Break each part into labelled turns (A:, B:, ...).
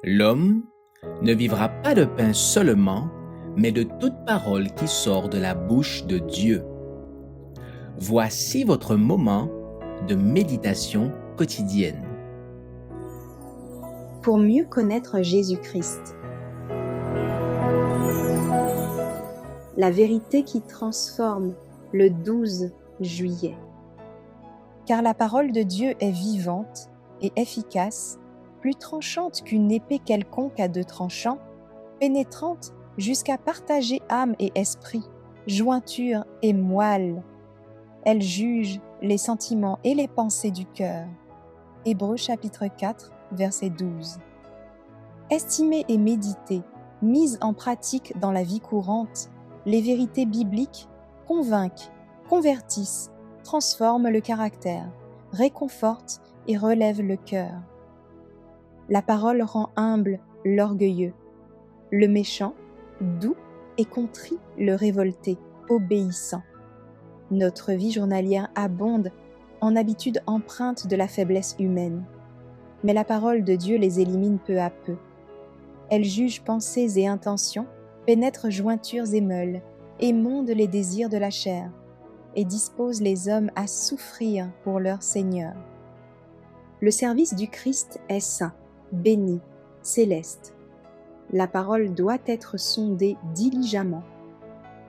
A: L'homme ne vivra pas de pain seulement, mais de toute parole qui sort de la bouche de Dieu. Voici votre moment de méditation quotidienne.
B: Pour mieux connaître Jésus-Christ. La vérité qui transforme, le 12 juillet.
C: Car la parole de Dieu est vivante et efficace, plus tranchante qu'une épée quelconque à deux tranchants, pénétrante jusqu'à partager âme et esprit, jointure et moelle. Elle juge les sentiments et les pensées du cœur. Hébreux chapitre 4, verset 12. Estimez et méditez, mises en pratique dans la vie courante, les vérités bibliques convainquent, convertissent, transforment le caractère, réconfortent et relèvent le cœur. La parole rend humble l'orgueilleux, le méchant, doux et contrit le révolté, obéissant. Notre vie journalière abonde en habitudes empreintes de la faiblesse humaine, mais la parole de Dieu les élimine peu à peu. Elle juge pensées et intentions, pénètre jointures et meules, émonde les désirs de la chair, et dispose les hommes à souffrir pour leur Seigneur. Le service du Christ est saint, béni, céleste. La parole doit être sondée diligemment,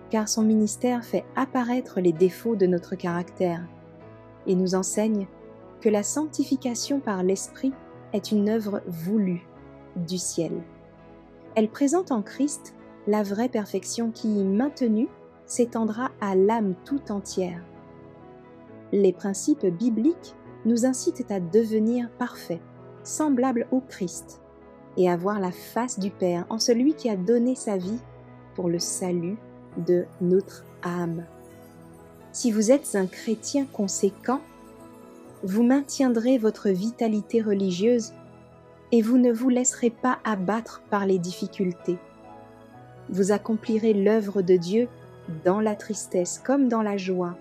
C: car son ministère fait apparaître les défauts de notre caractère et nous enseigne que la sanctification par l'Esprit est une œuvre voulue du ciel. Elle présente en Christ la vraie perfection qui, maintenue, s'étendra à l'âme tout entière. Les principes bibliques nous incitent à devenir parfaits, semblables au Christ, et à voir la face du Père en celui qui a donné sa vie pour le salut de notre âme. Si vous êtes un chrétien conséquent, vous maintiendrez votre vitalité religieuse et vous ne vous laisserez pas abattre par les difficultés. Vous accomplirez l'œuvre de Dieu dans la tristesse comme dans la joie,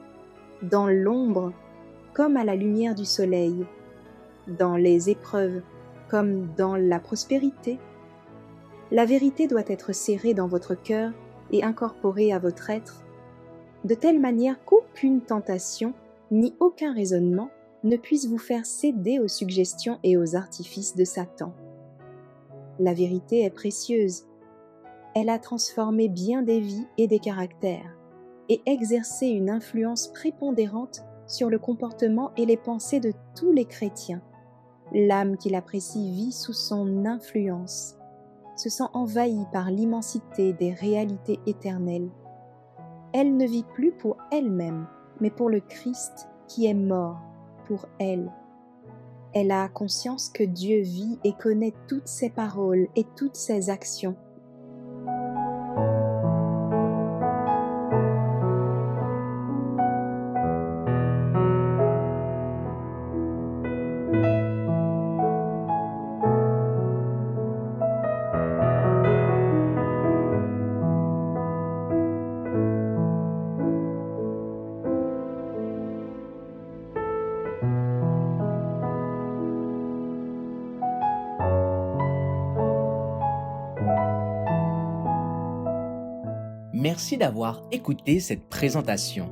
C: dans l'ombre comme à la lumière du soleil, dans les épreuves comme dans la prospérité. La vérité doit être serrée dans votre cœur et incorporée à votre être, de telle manière qu'aucune tentation ni aucun raisonnement ne puisse vous faire céder aux suggestions et aux artifices de Satan. La vérité est précieuse. Elle a transformé bien des vies et des caractères, et exercé une influence prépondérante sur le comportement et les pensées de tous les chrétiens. L'âme qui l'apprécie vit sous son influence, se sent envahie par l'immensité des réalités éternelles. Elle ne vit plus pour elle-même, mais pour le Christ qui est mort pour elle. Elle a conscience que Dieu vit et connaît toutes ses paroles et toutes ses actions.
A: Merci d'avoir écouté cette présentation.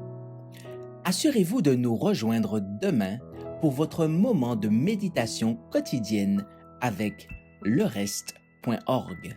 A: Assurez-vous de nous rejoindre demain pour votre moment de méditation quotidienne avec lereste.org.